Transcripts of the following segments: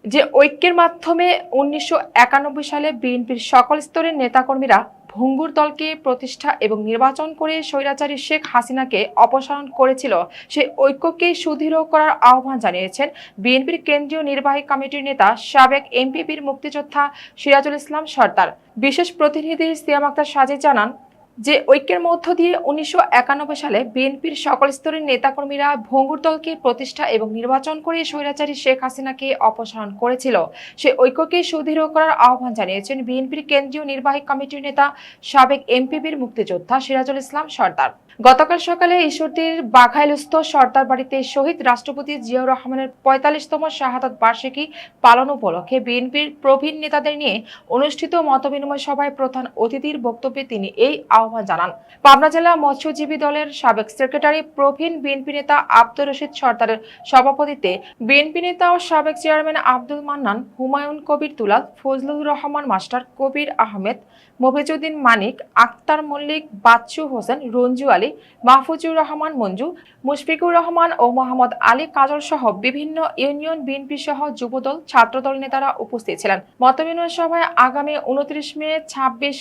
যে ঐক্যের মাধ্যমে ১৯৯১ সালে বিএনপির সকল স্তরের নেতাকর্মীরা ভঙ্গুর দলকে প্রতিষ্ঠা এবং নির্বাচন করে স্বৈরাচারী শেখ হাসিনাকে অপসারণ করেছিল, সেই ঐক্যকে সুদৃঢ় করার আহ্বান জানিয়েছেন বিএনপির কেন্দ্রীয় নির্বাহী কমিটির নেতা সাবেক এমপিপির মুক্তিযোদ্ধা সিরাজুল ইসলাম সরদার। বিশেষ প্রতিনিধি সিয়াম আক্তার সাজী জানান, যে ঐক্যের মধ্য দিয়ে ১৯৯১ সালে বিএনপির সকল স্তরের নেতাকর্মীরা ভঙ্গুর দলকে প্রতিষ্ঠা এবং নির্বাচন করে স্বৈরাচারী শেখ হাসিনাকে অপসারণ করেছিল, সেই ঐক্যকে সুদৃঢ় করার আহ্বান জানিয়েছেন বিএনপির কেন্দ্রীয় নির্বাহী কমিটির নেতা সাবেক এমপিপির মুক্তিযোদ্ধা সিরাজুল ইসলাম সরদার। গতকাল সকালে ঈশ্বরদীর বাঘাইলস্থ সরদার বাড়িতে শহীদ রাষ্ট্রপতি জিয়াউর রহমানের ৪৫তম শাহাদাত বার্ষিকী পালন উপলক্ষে বিএনপির প্রবীণ নেতাদের নিয়ে অনুষ্ঠিত মতবিনিময় সভায় প্রধান অতিথির বক্তব্যে তিনি এই আহ্বান জানান। পাবনা জেলা মৎস্যজীবী দলের সাবেক সেক্রেটারি প্রবীণ বিএনপি নেতা আব্দুর রশিদ সরদারের সভাপতিত্বে বিএনপি নেতা ও সাবেক চেয়ারম্যান আব্দুল মান্নান, হুমায়ুন কবির দুলাল, ফজলুর রহমান মাস্টার, কবির আহমেদ, মফিজউদ্দিন মানিক, আক্তার মল্লিক, বাচ্চু হোসেন, রঞ্জু আলী, মাহফুজুর রহমান মঞ্জু, মুশফিকুর রহমান ও মোহাম্মদ আলী কাজল সহ বিভিন্ন ইউনিয়ন বিএনপি সহ যুবদল, ছাত্রদল নেতারা উপস্থিত ছিলেন। মতবিনিময় সভায় আগামী ২৯ মে ২৬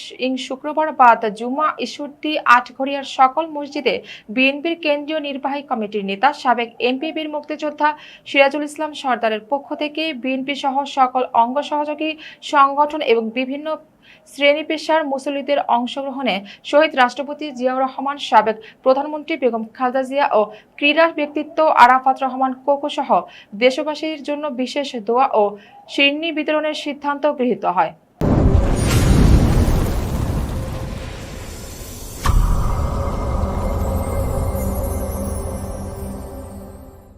শুক্রবার বাদ জুমা ঈশ্বরদী আটঘরিয়ার সকল মসজিদে বিএনপির কেন্দ্রীয় নির্বাহী কমিটির নেতা সাবেক এমপিপির মুক্তিযোদ্ধা সিরাজুল ইসলাম সরদারের পক্ষ থেকে বিএনপি সহ সকল অঙ্গ সহযোগী সংগঠন এবং বিভিন্ন শ্রেণী পেশার মুসল্লিদের অংশগ্রহণে শহীদ রাষ্ট্রপতি জিয়াউর রহমান, সাবেক প্রধানমন্ত্রী বেগম খালেদা জিয়া ও ক্রীড়া ব্যক্তিত্ব আরাফাত রহমান কোকো সহ দেশবাসীর জন্য বিশেষ দোয়া ও শিরনি বিতরণের সিদ্ধান্ত গৃহীত হয়।